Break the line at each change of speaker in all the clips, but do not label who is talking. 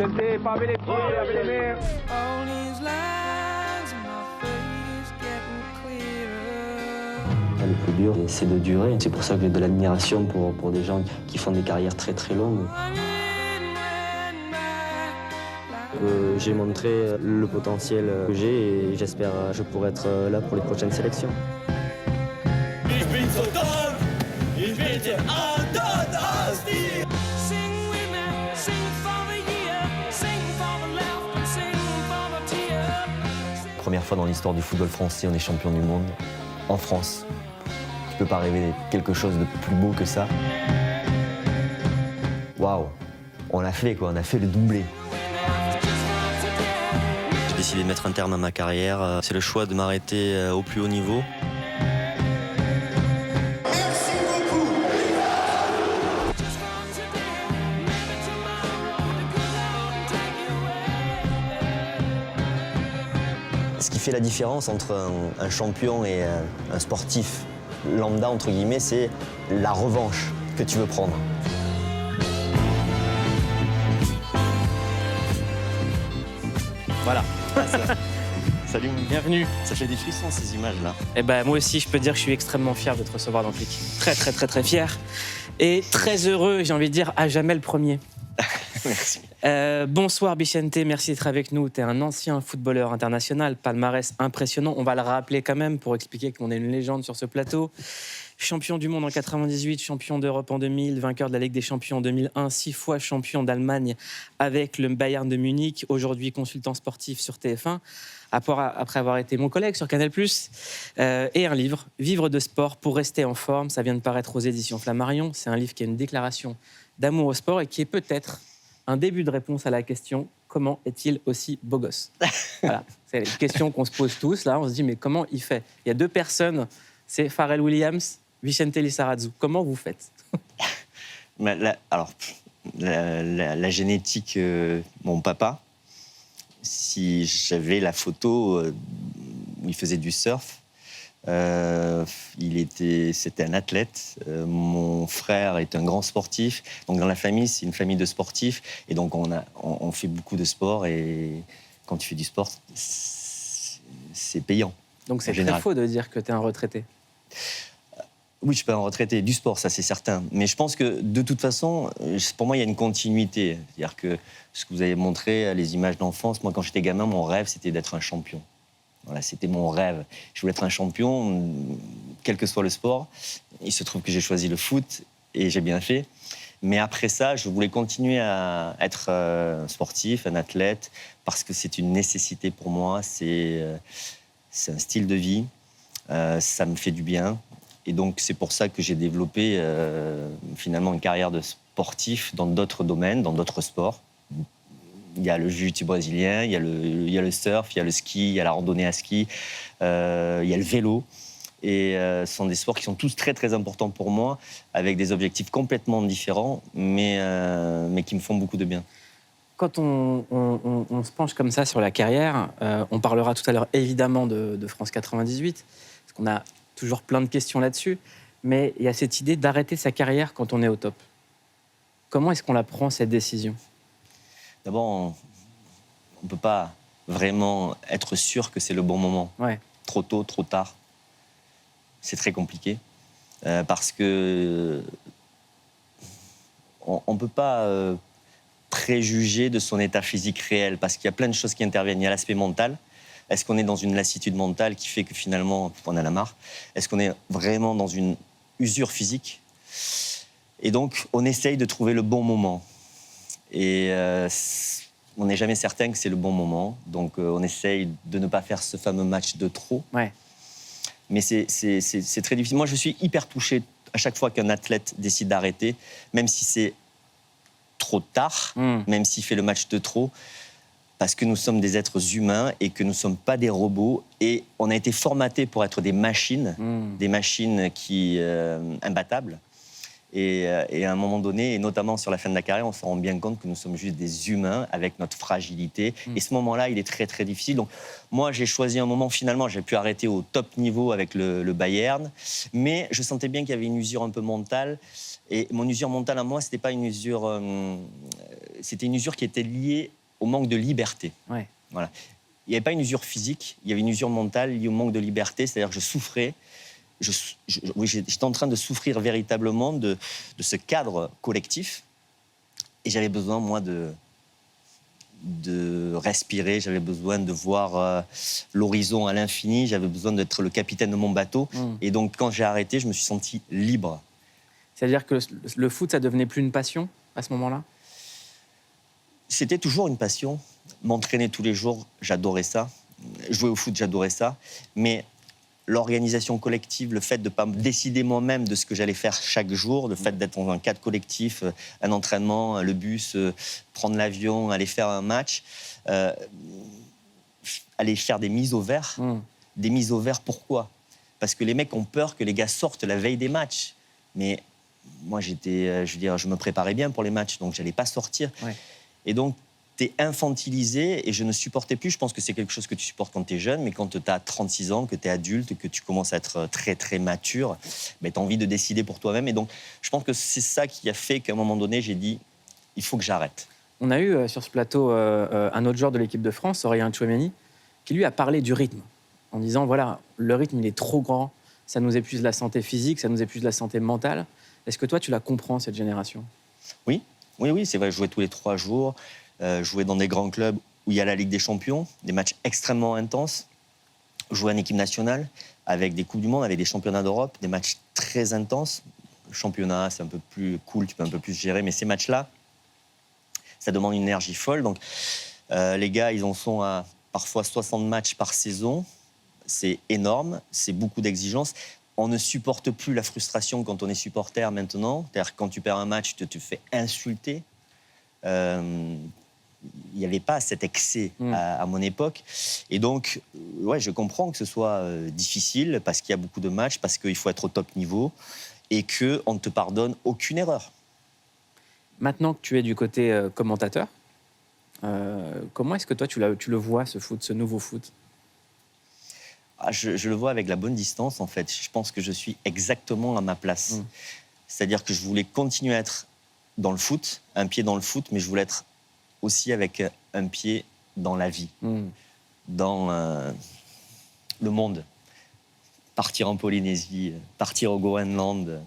Vicente, pas avec les pieds, avec les mains.
All these lines in my face getting clearer.
Le plus dur, c'est de durer. C'est pour ça que j'ai de l'admiration pour des gens qui font des carrières très très longues. J'ai montré le potentiel que j'ai et j'espère que je pourrai être là pour les prochaines sélections.
Ich bin so dumm, ich bitte Anton Asti.
Sing with me, sing for the year, sing for the laughter, sing for the tear.
Première fois dans l'histoire du football français, on est champion du monde en France. Tu peux pas rêver quelque chose de plus beau que ça. Waouh, on l'a fait quoi, on a fait le doublé. J'ai décidé de mettre un terme à ma carrière. C'est le choix de m'arrêter au plus haut niveau.
Merci beaucoup.
Ce qui fait la différence entre un champion et un sportif lambda, entre guillemets, c'est la revanche que tu veux prendre.
Voilà.
Salut.
Bienvenue.
Ça fait des frissons ces images-là.
Eh ben, moi aussi, je peux dire que je suis extrêmement fier de te recevoir dans Click. Très, très, très, très fier. Et très heureux, j'ai envie de dire, à jamais le premier.
Merci.
Bonsoir Vicente, merci d'être avec nous. Tu es un ancien footballeur international, palmarès impressionnant. On va le rappeler quand même pour expliquer qu'on est une légende sur ce plateau. Champion du monde en 98, champion d'Europe en 2000, vainqueur de la Ligue des Champions en 2001, 6 fois champion d'Allemagne avec le Bayern de Munich, aujourd'hui consultant sportif sur TF1, après avoir été mon collègue sur Canal+, et un livre, Vivre de sport pour rester en forme. Ça vient de paraître aux éditions Flammarion. C'est un livre qui est une déclaration d'amour au sport et qui est peut-être un début de réponse à la question « Comment est-il aussi beau gosse ?» Voilà, c'est une question qu'on se pose tous. Là, on se dit « Mais comment il fait ?» Il y a deux personnes, c'est Pharrell Williams, Vicente Lizarazu. Comment vous faites?
La génétique, mon papa, si j'avais la photo où il faisait du surf, c'était un athlète. Mon frère est un grand sportif. Donc dans la famille, c'est une famille de sportifs. Et donc on fait beaucoup de sport. Et quand tu fais du sport, c'est payant.
Donc c'est très faux de dire que tu es un retraité.
Oui, je suis pas un retraité du sport, ça c'est certain. Mais je pense que de toute façon, pour moi, il y a une continuité. C'est-à-dire que ce que vous avez montré, les images d'enfance, moi quand j'étais gamin, mon rêve c'était d'être un champion. Voilà, c'était mon rêve. Je voulais être un champion, quel que soit le sport. Il se trouve que j'ai choisi le foot et j'ai bien fait. Mais après ça, je voulais continuer à être sportif, un athlète, parce que c'est une nécessité pour moi. C'est un style de vie. Ça me fait du bien. Et donc, c'est pour ça que j'ai développé finalement une carrière de sportif dans d'autres domaines, dans d'autres sports. Il y a le jiu-jitsu brésilien, il y a le surf, il y a le ski, il y a la randonnée à ski, il y a le vélo. Et ce sont des sports qui sont tous très, très importants pour moi, avec des objectifs complètement différents, mais qui me font beaucoup de bien.
Quand on se penche comme ça sur la carrière, on parlera tout à l'heure évidemment de France 98, parce qu'on a toujours plein de questions là-dessus, mais il y a cette idée d'arrêter sa carrière quand on est au top. Comment est-ce qu'on la prend, cette décision ?
D'abord, on ne peut pas vraiment être sûr que c'est le bon moment.
Ouais.
Trop tôt, trop tard, c'est très compliqué. Parce que on ne peut pas préjuger de son état physique réel, parce qu'il y a plein de choses qui interviennent. Il y a l'aspect mental. Est-ce qu'on est dans une lassitude mentale qui fait que finalement, on a la marre? Est-ce qu'on est vraiment dans une usure physique? Et donc, on essaye de trouver le bon moment. Et on n'est jamais certain que c'est le bon moment. Donc, on essaye de ne pas faire ce fameux match de trop.
Ouais.
Mais c'est très difficile. Moi, je suis hyper touché à chaque fois qu'un athlète décide d'arrêter, même si c'est trop tard, même s'il fait le match de trop. Parce que nous sommes des êtres humains et que nous ne sommes pas des robots. Et on a été formatés pour être des machines imbattables. Et à un moment donné, et notamment sur la fin de la carrière, on se rend bien compte que nous sommes juste des humains avec notre fragilité. Et ce moment-là, il est très, très difficile. Donc, moi, j'ai choisi un moment, finalement, j'ai pu arrêter au top niveau avec le Bayern. Mais je sentais bien qu'il y avait une usure un peu mentale. Et mon usure mentale à moi, ce n'était pas une usure c'était une usure qui était liée au manque de liberté.
Ouais.
Voilà. Il n'y avait pas une usure physique, il y avait une usure mentale liée au manque de liberté, c'est-à-dire que je souffrais. Oui, j'étais en train de souffrir véritablement de ce cadre collectif. Et j'avais besoin, moi, de respirer, j'avais besoin de voir l'horizon à l'infini, j'avais besoin d'être le capitaine de mon bateau. Et donc, quand j'ai arrêté, je me suis senti libre.
C'est-à-dire que le foot, ça devenait plus une passion à ce moment-là?
C'était toujours une passion. M'entraîner tous les jours, j'adorais ça. Jouer au foot, j'adorais ça. Mais l'organisation collective, le fait de ne pas me décider moi-même de ce que j'allais faire chaque jour, le fait d'être dans un cadre collectif, un entraînement, le bus, prendre l'avion, aller faire un match, aller faire des mises au vert. Des mises au vert, pourquoi? Parce que les mecs ont peur que les gars sortent la veille des matchs. Mais moi, je me préparais bien pour les matchs, donc je n'allais pas sortir.
Ouais.
Et donc, tu es infantilisé et je ne supportais plus. Je pense que c'est quelque chose que tu supportes quand tu es jeune, mais quand tu as 36 ans, que tu es adulte, que tu commences à être très, très mature, tu as envie de décider pour toi-même. Et donc, je pense que c'est ça qui a fait qu'à un moment donné, j'ai dit, il faut que j'arrête.
On a eu sur ce plateau un autre joueur de l'équipe de France, Aurélien Tchouaméni, qui lui a parlé du rythme, en disant, voilà, le rythme, il est trop grand, ça nous épuise la santé physique, ça nous épuise la santé mentale. Est-ce que toi, tu la comprends, cette génération?
Oui, c'est vrai, je jouais tous les 3 jours. Jouer dans des grands clubs où il y a la Ligue des Champions, des matchs extrêmement intenses, jouer en équipe nationale avec des Coupes du Monde, avec des championnats d'Europe, des matchs très intenses. Le championnat, c'est un peu plus cool, tu peux un peu plus gérer, mais ces matchs-là, ça demande une énergie folle. Donc, les gars, ils en sont à parfois 60 matchs par saison. C'est énorme, c'est beaucoup d'exigences. On ne supporte plus la frustration quand on est supporter maintenant. C'est-à-dire que quand tu perds un match, tu te fais insulter. Il n'y avait pas cet excès à mon époque. Et donc, ouais, je comprends que ce soit difficile parce qu'il y a beaucoup de matchs, parce qu'il faut être au top niveau et qu'on ne te pardonne aucune erreur.
Maintenant que tu es du côté commentateur, comment est-ce que toi, tu le vois, ce foot, ce nouveau foot?
Je le vois avec la bonne distance, en fait. Je pense que je suis exactement à ma place. C'est-à-dire que je voulais continuer à être dans le foot, un pied dans le foot, mais je voulais être aussi avec un pied dans la vie, dans le monde. Partir en Polynésie, partir au Groenland,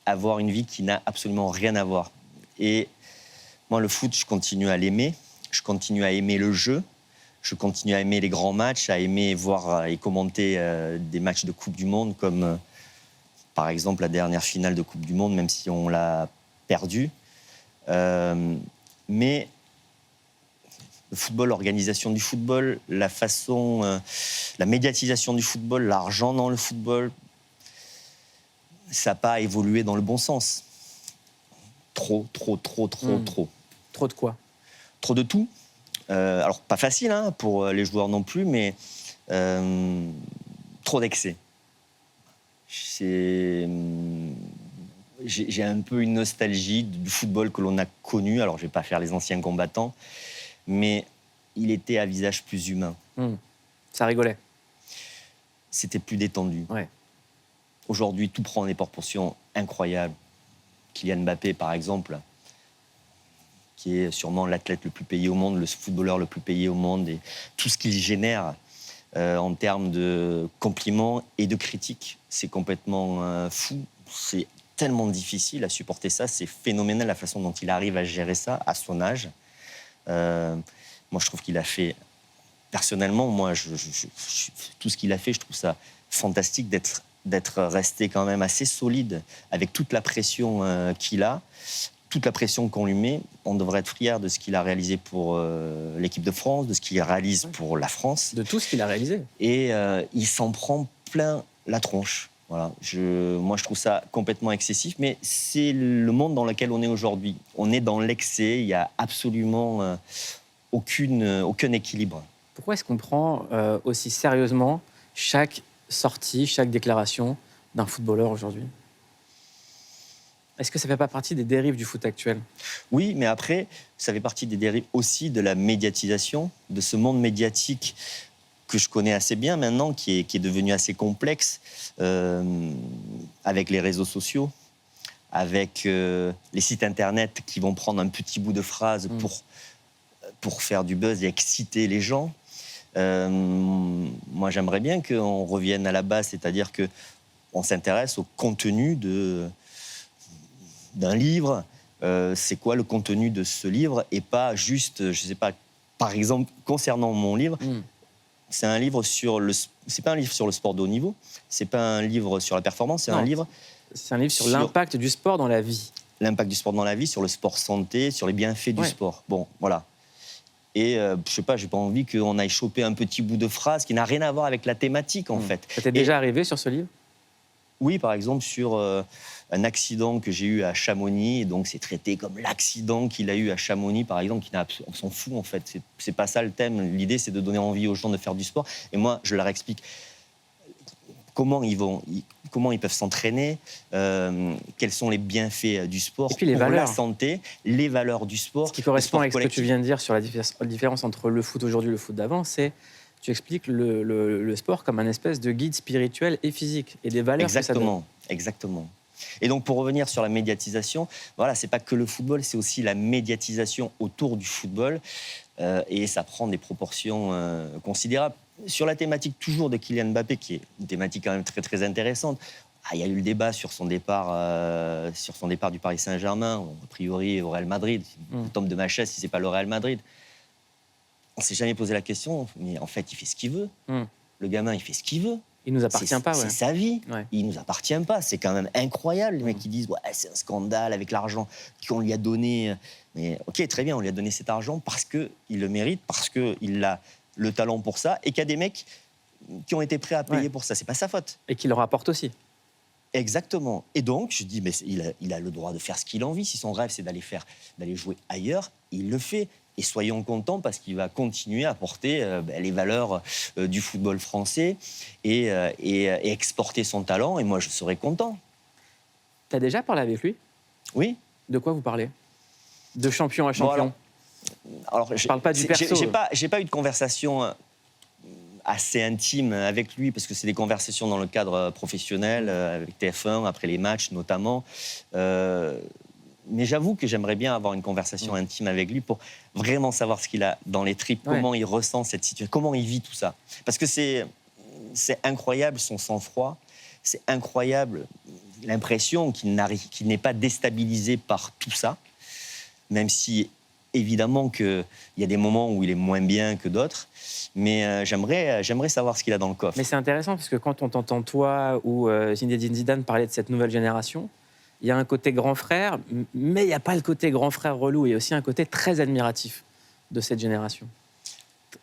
avoir une vie qui n'a absolument rien à voir. Et moi, le foot, je continue à l'aimer, je continue à aimer le jeu, je continue à aimer les grands matchs, à aimer voir et commenter des matchs de Coupe du Monde, comme par exemple la dernière finale de Coupe du Monde, même si on l'a perdu. Mais le football, l'organisation du football, la façon, la médiatisation du football, l'argent dans le football, ça n'a pas évolué dans le bon sens. Trop.
Trop de quoi?
Trop de tout. Alors, pas facile pour les joueurs non plus, mais trop d'excès. J'ai un peu une nostalgie du football que l'on a connu. Alors, je ne vais pas faire les anciens combattants, mais il était à visage plus humain.
Ça rigolait.
C'était plus détendu.
Ouais.
Aujourd'hui, tout prend des proportions incroyables. Kylian Mbappé, par exemple, qui est sûrement l'athlète le plus payé au monde, le footballeur le plus payé au monde, et tout ce qu'il génère en termes de compliments et de critiques, c'est complètement fou. C'est tellement difficile à supporter ça. C'est phénoménal la façon dont il arrive à gérer ça à son âge. Moi, je trouve qu'il a fait... Personnellement, moi, tout ce qu'il a fait, je trouve ça fantastique d'être resté quand même assez solide avec toute la pression qu'il a, toute la pression qu'on lui met. On devrait être fiers de ce qu'il a réalisé pour l'équipe de France, de ce qu'il réalise pour la France.
De tout ce qu'il a réalisé.
Et il s'en prend plein la tronche. Voilà. Moi, je trouve ça complètement excessif, mais c'est le monde dans lequel on est aujourd'hui. On est dans l'excès, il n'y a absolument aucun équilibre.
Pourquoi est-ce qu'on prend aussi sérieusement chaque sortie, chaque déclaration d'un footballeur aujourd'hui? Est-ce que ça ne fait pas partie des dérives du foot actuel?
Oui, mais après, ça fait partie des dérives aussi de la médiatisation, de ce monde médiatique que je connais assez bien maintenant, qui est devenu assez complexe, avec les réseaux sociaux, avec les sites internet qui vont prendre un petit bout de phrase pour faire du buzz et exciter les gens. Moi, j'aimerais bien qu'on revienne à la base, c'est-à-dire qu'on s'intéresse au contenu d'un livre. C'est quoi le contenu de ce livre et pas juste, je sais pas, par exemple, concernant mon livre, c'est un livre c'est pas un livre sur le sport de haut niveau, c'est pas un livre sur la performance, c'est un livre
sur l'impact du sport dans la vie.
L'impact du sport dans la vie, sur le sport santé, sur les bienfaits du sport. Bon, voilà. Et je sais pas, j'ai pas envie qu'on aille choper un petit bout de phrase qui n'a rien à voir avec la thématique, en fait.
Ça t'est déjà arrivé sur ce livre?
Oui, par exemple, sur un accident que j'ai eu à Chamonix, et donc c'est traité comme l'accident qu'il a eu à Chamonix, par exemple, on s'en fout, en fait. C'est pas ça le thème. L'idée, c'est de donner envie aux gens de faire du sport. Et moi, je leur explique comment ils peuvent s'entraîner, quels sont les bienfaits du sport,
et puis les
pour
valeurs.
la santé, les valeurs du sport.
Ce qui correspond
le sport
avec ce que
collectif.
tu viens de dire sur la différence entre le foot aujourd'hui et le foot d'avant, c'est tu expliques le sport comme un espèce de guide spirituel et physique et des valeurs que ça donne.
Exactement. Et donc, pour revenir sur la médiatisation, voilà, c'est pas que le football, c'est aussi la médiatisation autour du football. Et ça prend des proportions considérables. Sur la thématique toujours de Kylian Mbappé, qui est une thématique quand même très, très intéressante, il y a eu le débat sur son départ du Paris Saint-Germain, a priori au Real Madrid. Je tombe de ma chaise si c'est pas le Real Madrid. On s'est jamais posé la question, mais en fait, il fait ce qu'il veut. Le gamin, il fait ce qu'il veut.
Il nous appartient pas, ouais.
C'est sa vie.
Ouais.
Il nous appartient pas. C'est quand même incroyable, les mecs qui disent ouais, c'est un scandale avec l'argent qu'on lui a donné. Mais ok, très bien, on lui a donné cet argent parce qu'il le mérite, parce qu'il a le talent pour ça, et qu'il y a des mecs qui ont été prêts à payer pour ça. C'est pas sa faute.
Et qui le rapporte aussi.
Exactement. Et donc, je dis, mais il a le droit de faire ce qu'il a envie. Si son rêve, c'est d'aller jouer ailleurs, il le fait. Et soyons contents parce qu'il va continuer à porter les valeurs du football français et exporter son talent. Et moi, je serais content.
Tu as déjà parlé avec lui?
Oui.
De quoi vous parlez? De champion à champion?
Alors,
je parle pas du perso.
J'ai pas eu de conversation assez intime avec lui parce que c'est des conversations dans le cadre professionnel, avec TF1, après les matchs notamment. Mais j'avoue que j'aimerais bien avoir une conversation intime avec lui pour vraiment savoir ce qu'il a dans les tripes, comment il ressent cette situation, comment il vit tout ça. Parce que c'est incroyable son sang-froid, c'est incroyable l'impression qu'il n'est pas déstabilisé par tout ça, même si évidemment qu'il y a des moments où il est moins bien que d'autres. Mais j'aimerais savoir ce qu'il a dans le coffre.
Mais c'est intéressant parce que quand on t'entend toi ou Zinedine Zidane parler de cette nouvelle génération, il y a un côté grand frère, mais il n'y a pas le côté grand frère relou. Il y a aussi un côté très admiratif de cette génération.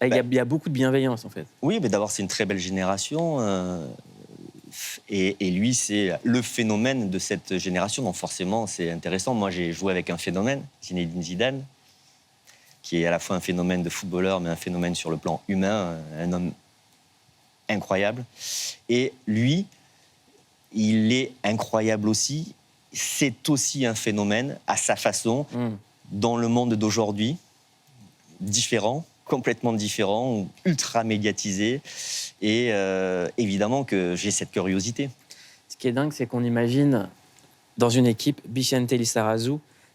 Il y a beaucoup de bienveillance, en fait.
Oui, mais d'abord, c'est une très belle génération. Et lui, c'est le phénomène de cette génération. Donc forcément, c'est intéressant. Moi, j'ai joué avec un phénomène, Zinedine Zidane, qui est à la fois un phénomène de footballeur, mais un phénomène sur le plan humain, un homme incroyable. Et lui, il est incroyable aussi. C'est aussi un phénomène, à sa façon, dans le monde d'aujourd'hui, différent, complètement différent, ultra médiatisé. Et évidemment que j'ai cette curiosité.
Ce qui est dingue, c'est qu'on imagine dans une équipe Bicente Lizarazu,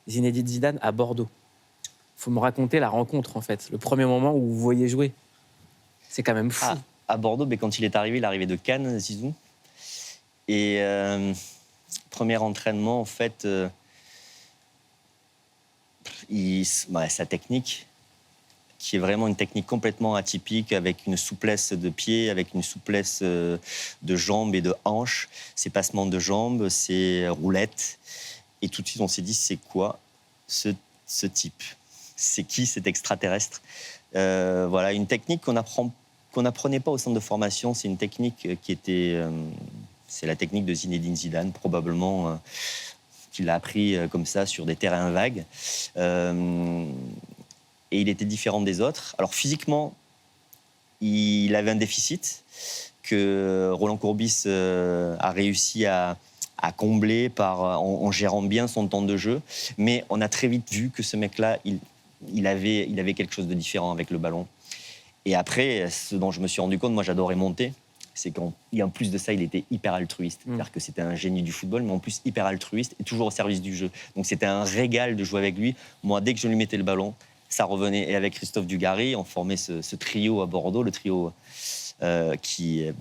Zinedine Zidane à Bordeaux. Il faut me raconter la rencontre, en fait, le premier moment où vous voyez jouer. C'est quand même fou.
À Bordeaux, mais quand il est arrivé de Cannes, Zizou. Et premier entraînement, en fait, sa technique, qui est vraiment une technique complètement atypique, avec une souplesse de pied, avec une souplesse de jambes et de hanches, ses passements de jambes, ses roulettes. Et tout de suite, on s'est dit, c'est quoi ce type? C'est qui cet extraterrestre? Voilà, une technique qu'on n'apprenait pas au centre de formation. C'est une technique qui était... c'est la technique de Zinedine Zidane, probablement qu'il a appris comme ça sur des terrains vagues. Et il était différent des autres. Alors physiquement, il avait un déficit que Roland Courbis a réussi à combler en gérant bien son temps de jeu. Mais on a très vite vu que ce mec-là, il avait quelque chose de différent avec le ballon. Et après, ce dont je me suis rendu compte, moi j'adorais monter. c'est qu'en plus de ça, il était hyper altruiste. C'est-à-dire que c'était un génie du football, mais en plus hyper altruiste et toujours au service du jeu. Donc c'était un régal de jouer avec lui. Moi, dès que je lui mettais le ballon, ça revenait. Et avec Christophe Dugarry, on formait ce trio à Bordeaux, le trio qui a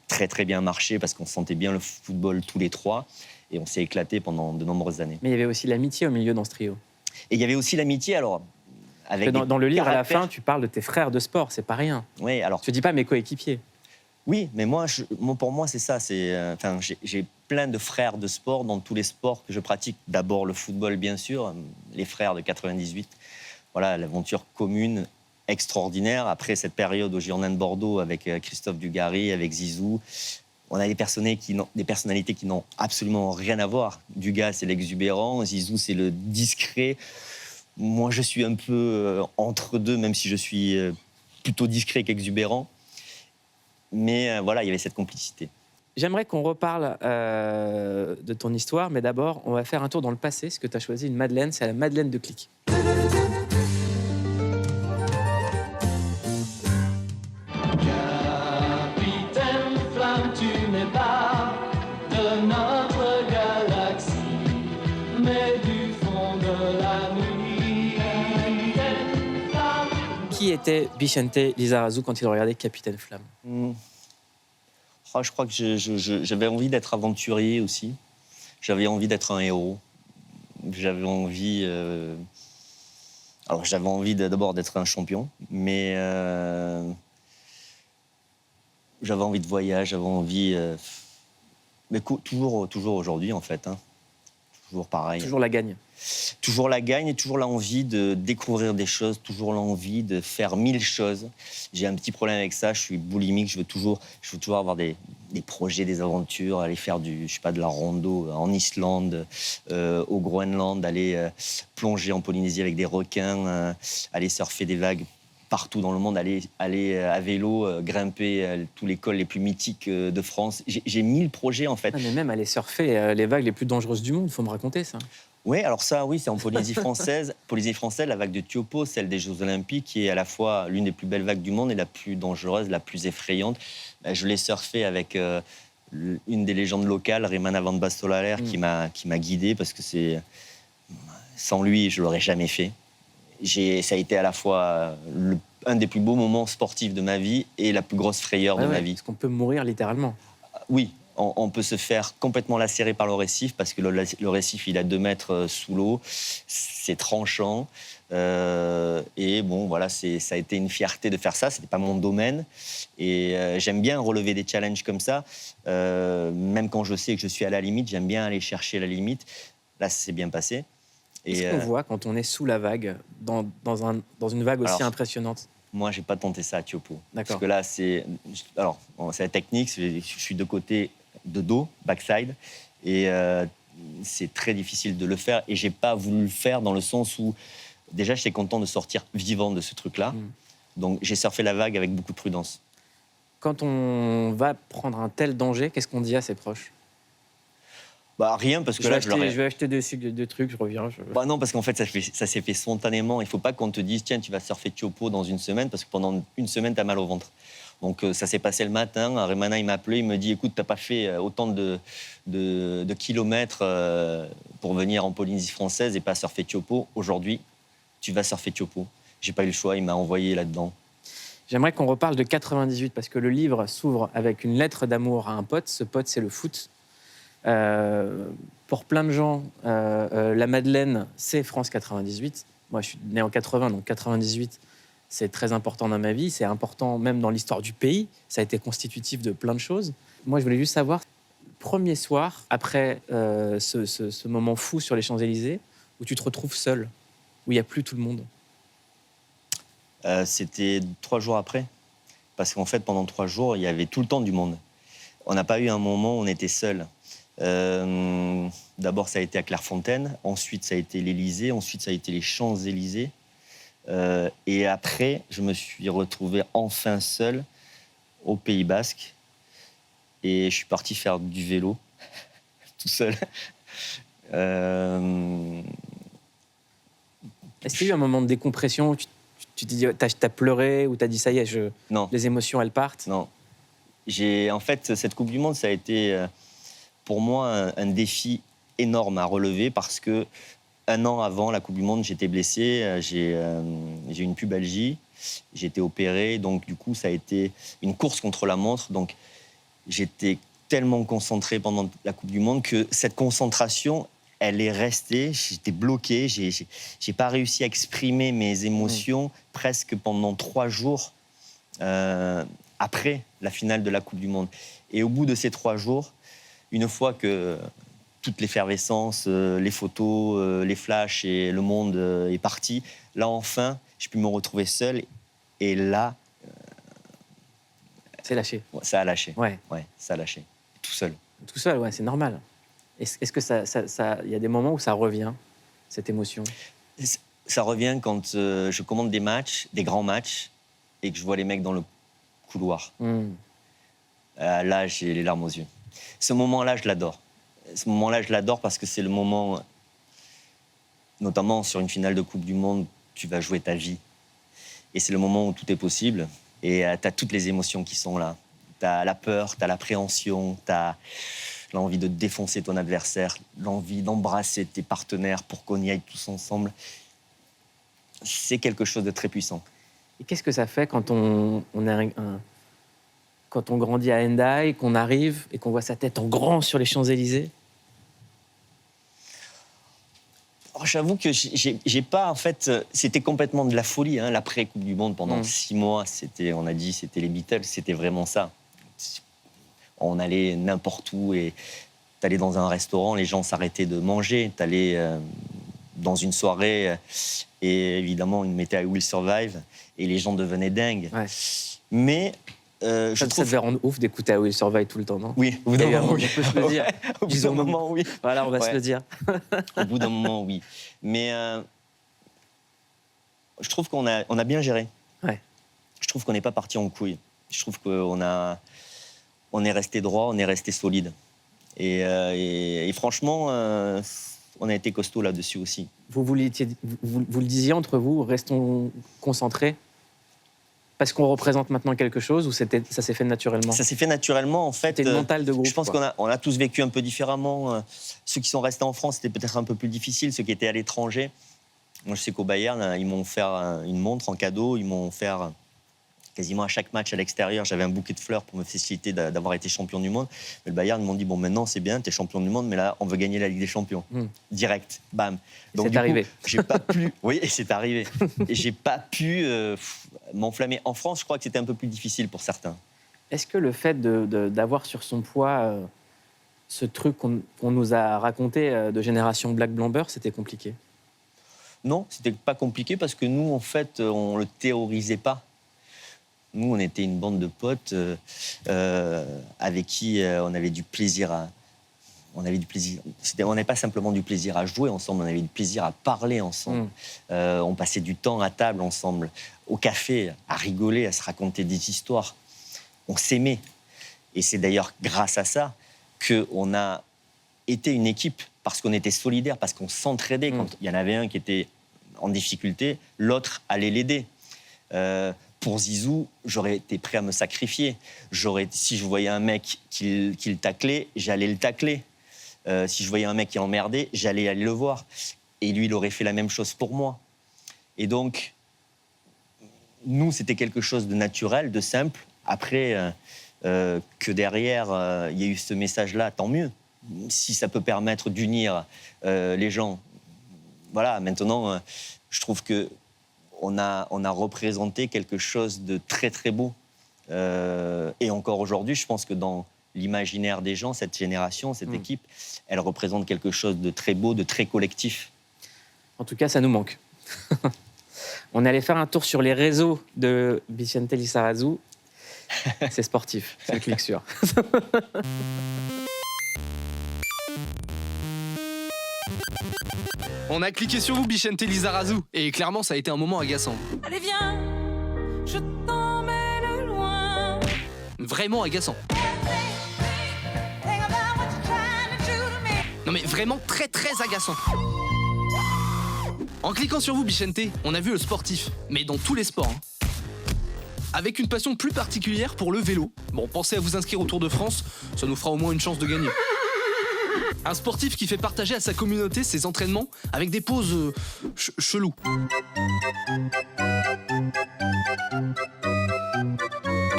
très très bien marché parce qu'on sentait bien le football tous les trois. Et on s'est éclaté pendant de nombreuses années.
Mais il y avait aussi l'amitié au milieu dans ce trio.
Et il y avait aussi l'amitié, alors... Avec
Dans le livre, à la
caractères.
fin, tu parles de tes frères de sport, c'est pas rien.
Oui, alors...
Tu dis pas mes coéquipiers.
Oui, mais pour moi, c'est ça. J'ai plein de frères de sport dans tous les sports que je pratique. D'abord le football, bien sûr, les frères de 98. Voilà, l'aventure commune extraordinaire. Après cette période au Girondin de Bordeaux avec Christophe Dugarry, avec Zizou, on a des personnalités qui n'ont absolument rien à voir. Dugas, c'est l'exubérant. Zizou, c'est le discret. Moi, je suis un peu entre deux, même si je suis plutôt discret qu'exubérant. Mais voilà, il y avait cette complicité.
J'aimerais qu'on reparle de ton histoire, mais d'abord, on va faire un tour dans le passé. Ce que tu as choisi, une Madeleine, c'est la Madeleine de Click.
Capitaine Flamme, tu n'es pas de notre galaxie, mais du fond de la nuit. Capitaine Flamme.
Qui était Vicente Lizarazu quand il regardait Capitaine Flamme?
Je crois que j'avais envie d'être aventurier aussi. J'avais envie d'être un héros. J'avais envie... Alors, j'avais envie d'abord d'être un champion, mais j'avais envie de voyage, j'avais envie... mais toujours aujourd'hui, en fait. Hein. Toujours pareil.
Toujours la gagne.
Toujours la gagne et toujours l'envie de découvrir des choses, toujours l'envie de faire 1000 choses. J'ai un petit problème avec ça, je suis boulimique, je veux toujours avoir des projets, des aventures, aller faire de la rando en Islande, au Groenland, aller plonger en Polynésie avec des requins, aller surfer des vagues partout dans le monde, aller à vélo, grimper tous les cols les plus mythiques de France. J'ai 1000 projets en fait.
Ah, mais même aller surfer les vagues les plus dangereuses du monde, il faut me raconter ça.
Oui, alors ça, oui, c'est en Polynésie française. Polynésie française, la vague de Tiopo, celle des Jeux Olympiques, qui est à la fois l'une des plus belles vagues du monde et la plus dangereuse, la plus effrayante. Je l'ai surfée avec une des légendes locales, Reymana Van Bastolaler, qui m'a guidé parce que sans lui, je l'aurais jamais fait. Ça a été à la fois un des plus beaux moments sportifs de ma vie et la plus grosse frayeur de ma vie.
Parce qu'on peut mourir littéralement.
Oui. On peut se faire complètement lacérer par le récif parce que le récif, il a 2 mètres sous l'eau. C'est tranchant. Et bon, voilà, ça a été une fierté de faire ça. Ce n'était pas mon domaine. Et j'aime bien relever des challenges comme ça. Même quand je sais que je suis à la limite, j'aime bien aller chercher la limite. Là, ça s'est bien passé.
Qu'est-ce qu'on voit quand on est sous la vague, dans une vague aussi impressionnante?
Moi, je n'ai pas tenté ça à Tiopo.
D'accord.
Parce que là, c'est la technique. Je suis de côté, de dos, backside. Et c'est très difficile de le faire. Et je n'ai pas voulu le faire dans le sens où, déjà, j'étais content de sortir vivant de ce truc-là. Donc, j'ai surfé la vague avec beaucoup de prudence.
Quand on va prendre un tel danger, qu'est-ce qu'on dit à ses proches?
Rien, parce que
je vais acheter des trucs, je reviens.
Non, parce qu'en fait, ça s'est fait spontanément. Il ne faut pas qu'on te dise, tiens, tu vas surfer Tiopo dans une semaine, parce que pendant une semaine, tu as mal au ventre. Donc, ça s'est passé le matin. Reymana, il m'a appelé, il me dit, écoute, tu n'as pas fait autant de kilomètres pour venir en Polynésie française et pas surfer Tiopo. Aujourd'hui, tu vas surfer Tiopo. J'ai pas eu le choix, il m'a envoyé là-dedans.
J'aimerais qu'on reparle de 98, parce que le livre s'ouvre avec une lettre d'amour à un pote. Ce pote, c'est le foot. Pour plein de gens, la Madeleine, c'est France 98. Moi, je suis né en 80, donc 98, c'est très important dans ma vie. C'est important même dans l'histoire du pays. Ça a été constitutif de plein de choses. Moi, je voulais juste savoir, premier soir, après ce moment fou sur les Champs-Élysées, où tu te retrouves seul, où il n'y a plus tout le monde.
C'était 3 jours après. Parce qu'en fait, pendant 3 jours, il y avait tout le temps du monde. On n'a pas eu un moment où on était seul. D'abord, ça a été à Clairefontaine. Ensuite, ça a été l'Élysée. Ensuite, ça a été les Champs-Élysées. Et après, je me suis retrouvé enfin seul au Pays Basque. Et je suis parti faire du vélo, tout seul.
Est-ce qu'il y a eu un moment de décompression où tu t'es dit, t'as pleuré, ou t'as dit, ça y est,
Non.
les émotions, elles partent?
Non. En fait, cette Coupe du Monde, ça a été pour moi un défi énorme à relever parce que 1 an avant la Coupe du Monde, j'étais blessé, j'ai eu une pubalgie, j'ai été opéré, donc du coup, ça a été une course contre la montre. Donc, j'étais tellement concentré pendant la Coupe du Monde que cette concentration, elle est restée. J'étais bloqué, j'ai pas réussi à exprimer mes émotions presque pendant 3 jours après la finale de la Coupe du Monde. Et au bout de ces 3 jours, une fois que toute l'effervescence, les photos, les flashs et le monde est parti, là enfin, j'ai pu me retrouver seul. Et là,
C'est lâché.
ça a lâché.
Ouais.
Ouais, ça a lâché. Tout seul.
Tout seul, ouais, c'est normal. Est-ce que il y a des moments où ça revient, cette émotion?
Ça revient quand je commande des matchs, des grands matchs, et que je vois les mecs dans le couloir. Là, j'ai les larmes aux yeux. Ce moment-là, je l'adore. Ce moment-là, je l'adore parce que c'est le moment, notamment sur une finale de Coupe du Monde, tu vas jouer ta vie. Et c'est le moment où tout est possible. Et tu as toutes les émotions qui sont là. Tu as la peur, tu as l'appréhension, tu as l'envie de défoncer ton adversaire, l'envie d'embrasser tes partenaires pour qu'on y aille tous ensemble. C'est quelque chose de très puissant.
Et qu'est-ce que ça fait quand quand on grandit à Hendaye, qu'on arrive et qu'on voit sa tête en grand sur les Champs-Élysées?
Oh, j'avoue que j'ai pas, en fait, c'était complètement de la folie, hein, l'après Coupe du Monde pendant 6 mois. On a dit, c'était les Beatles, c'était vraiment ça. On allait n'importe où et t'allais dans un restaurant, les gens s'arrêtaient de manger. T'allais dans une soirée et évidemment, ils mettaient I Will Survive et les gens devenaient dingues.
Ouais.
Mais
Ça devait rendre ouf d'écouter I Will Survive tout le temps, non?
Oui, au bout d'un moment, oui.
On peut se le dire.
Au bout d'un moment, oui.
Voilà, on va se le dire.
Au bout d'un moment, oui. Mais je trouve qu'on a bien géré.
Ouais.
Je trouve qu'on n'est pas parti en couille. Je trouve on est resté droit, on est resté solide. Et franchement, on a été costaud là-dessus aussi.
Vous le disiez entre vous, restons concentrés parce qu'on représente maintenant quelque chose ou ça s'est fait naturellement?
Ça s'est fait naturellement, en fait.
C'était le mental de groupe.
Je pense qu'on a tous vécu un peu différemment. Ceux qui sont restés en France, c'était peut-être un peu plus difficile. Ceux qui étaient à l'étranger, moi je sais qu'au Bayern, ils m'ont offert une montre en cadeau. Ils m'ont offert quasiment à chaque match à l'extérieur, j'avais un bouquet de fleurs pour me féliciter d'avoir été champion du monde. Mais le Bayern, ils m'ont dit, bon, maintenant c'est bien, t'es champion du monde, mais là, on veut gagner la Ligue des Champions. Direct, bam.
Donc, c'est arrivé.
J'ai pas pu... Oui, c'est arrivé. Et j'ai pas pu m'enflammer. En France, je crois que c'était un peu plus difficile pour certains.
Est-ce que le fait d'avoir sur son poids ce truc qu'on nous a raconté de génération Black Blamber, c'était compliqué?
Non, c'était pas compliqué parce que nous, en fait, on le théorisait pas. Nous, on était une bande de potes avec qui on avait du plaisir à... On n'avait pas simplement du plaisir à jouer ensemble, on avait du plaisir à parler ensemble. On passait du temps à table ensemble, au café, à rigoler, à se raconter des histoires. On s'aimait. Et c'est d'ailleurs grâce à ça qu'on a été une équipe, parce qu'on était solidaires, parce qu'on s'entraidait. Quand il y en avait un qui était en difficulté, l'autre allait l'aider. Pour Zizou, j'aurais été prêt à me sacrifier. Si je voyais un mec qui le taclait, j'allais le tacler. Si je voyais un mec qui l'emmerdait, j'allais aller le voir. Et lui, il aurait fait la même chose pour moi. Et donc, nous, c'était quelque chose de naturel, de simple. Après, que derrière, il y a eu ce message-là, tant mieux. Si ça peut permettre d'unir les gens. Voilà, maintenant, je trouve que on a représenté quelque chose de très, très beau. Et encore aujourd'hui, je pense que dans l'imaginaire des gens, cette génération, cette équipe, elle représente quelque chose de très beau, de très collectif.
En tout cas, ça nous manque. On est allé faire un tour sur les réseaux de Vicente Lizarazu. C'est sportif, c'est un clic sûr.
On a cliqué sur vous, Vicente Lizarazu, et clairement, ça a été un moment agaçant.
Allez, viens, je t'emmène loin.
Vraiment agaçant. Non mais vraiment très très agaçant. En cliquant sur vous, Vicente, on a vu le sportif, mais dans tous les sports. avec une passion plus particulière pour le vélo. Bon, pensez à vous inscrire au Tour de France, ça nous fera au moins une chance de gagner. Un sportif qui fait partager à sa communauté ses entraînements avec des pauses chelous.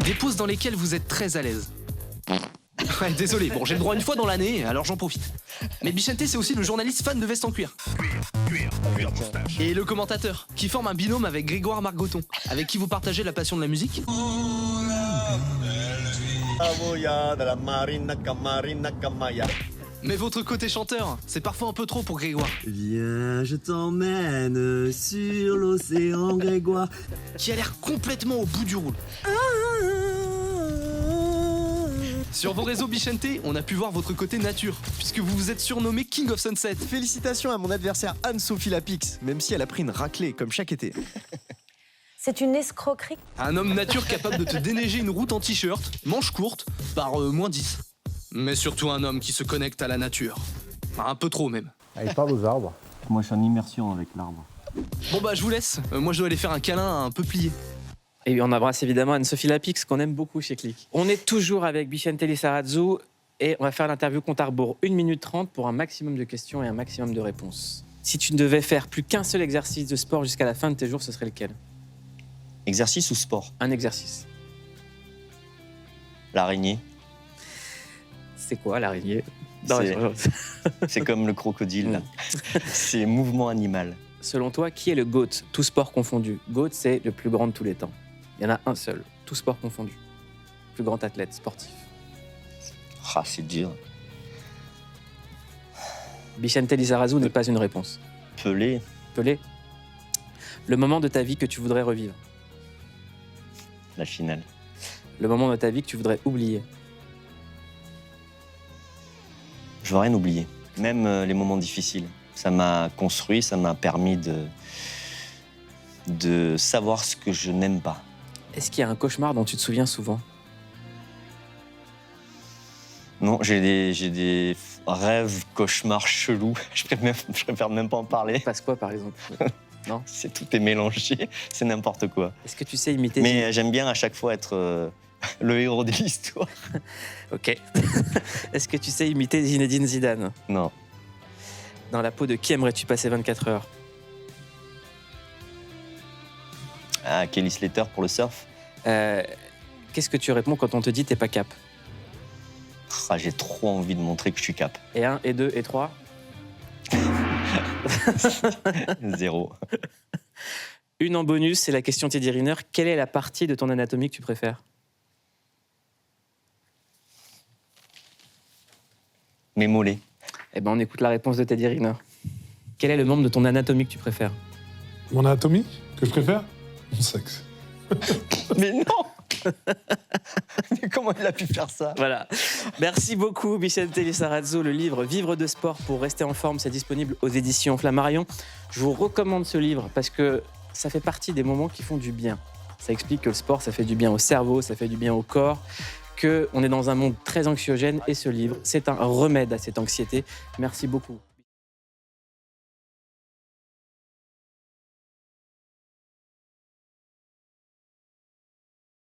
Des pauses dans lesquelles vous êtes très à l'aise. Ouais, désolé, bon, j'ai le droit une fois dans l'année, alors j'en profite. Mais Bichente, c'est aussi le journaliste fan de veste en cuir. Et le commentateur, qui forme un binôme avec Grégoire Margoton, avec qui vous partagez la passion de la musique. Mais votre côté chanteur, c'est parfois un peu trop pour Grégoire.
Viens, je t'emmène sur l'océan, Grégoire.
Qui a l'air complètement au bout du roule. Sur vos réseaux Bichente, on a pu voir votre côté nature, puisque vous vous êtes surnommé King of Sunset.
Félicitations à mon adversaire Anne-Sophie Lapix, même si elle a pris une raclée comme chaque été.
C'est une escroquerie.
Un homme nature capable de te déneiger une route en t-shirt, manche courte, par -10. Mais surtout un homme qui se connecte à la nature. Un peu trop même.
Il parle aux arbres.
Moi, je suis en immersion avec l'arbre.
Bon bah je vous laisse, moi je dois aller faire un câlin un peu plié.
Et on embrasse évidemment Anne-Sophie Lapix, qu'on aime beaucoup chez Click. On est toujours avec Bichente Lizarazu et on va faire l'interview compte à rebours 1 minute 30 pour un maximum de questions et un maximum de réponses. Si tu ne devais faire plus qu'un seul exercice de sport jusqu'à la fin de tes jours, ce serait lequel?
Exercice ou sport?
Un exercice.
L'araignée.
C'est quoi l'araignée?
C'est comme le crocodile, là. C'est mouvement animal.
Selon toi, qui est le GOAT, tout sport confondu? GOAT, c'est le plus grand de tous les temps. Il y en a un seul, tout sport confondu. Plus grand athlète sportif.
Ah, c'est dur.
Bichente Lizarazu n'est pas une réponse.
Pelé.
Pelé. Le moment de ta vie que tu voudrais revivre.
La finale.
Le moment de ta vie que tu voudrais oublier.
Je veux rien oublier. Même les moments difficiles. Ça m'a construit, ça m'a permis de savoir ce que je n'aime pas.
Est-ce qu'il y a un cauchemar dont tu te souviens souvent?
Non, j'ai des rêves, cauchemars chelous. Je préfère même pas en parler.
Passe quoi, par exemple? Non.
Tout est mélangé, c'est n'importe quoi.
Est-ce que tu sais imiter?
Mais j'aime bien à chaque fois être le héros de l'histoire.
Ok. Est-ce que tu sais imiter Zinedine Zidane?
Non.
Dans la peau de qui aimerais-tu passer 24 heures?
Ah, Kelly Slater pour le surf.
Qu'est-ce que tu réponds quand on te dit t'es pas cap?
Ah, j'ai trop envie de montrer que je suis cap.
Et 1, et 2, et 3?
0.
Une en bonus, c'est la question Teddy Riner. Quelle est la partie de ton anatomie que tu préfères?
Mes mollets.
Eh ben, on écoute la réponse de Teddy Riner. Quel est le membre de ton anatomie que tu préfères?
Mon anatomie que je préfère? Mon sexe.
Mais non. Mais comment il a pu faire ça?
Voilà. Merci beaucoup, Bichente Lizarazu. Le livre Vivre de sport pour rester en forme, c'est disponible aux éditions Flammarion. Je vous recommande ce livre parce que ça fait partie des moments qui font du bien. Ça explique que le sport, ça fait du bien au cerveau, ça fait du bien au corps, qu'on est dans un monde très anxiogène et ce livre, c'est un remède à cette anxiété. Merci beaucoup.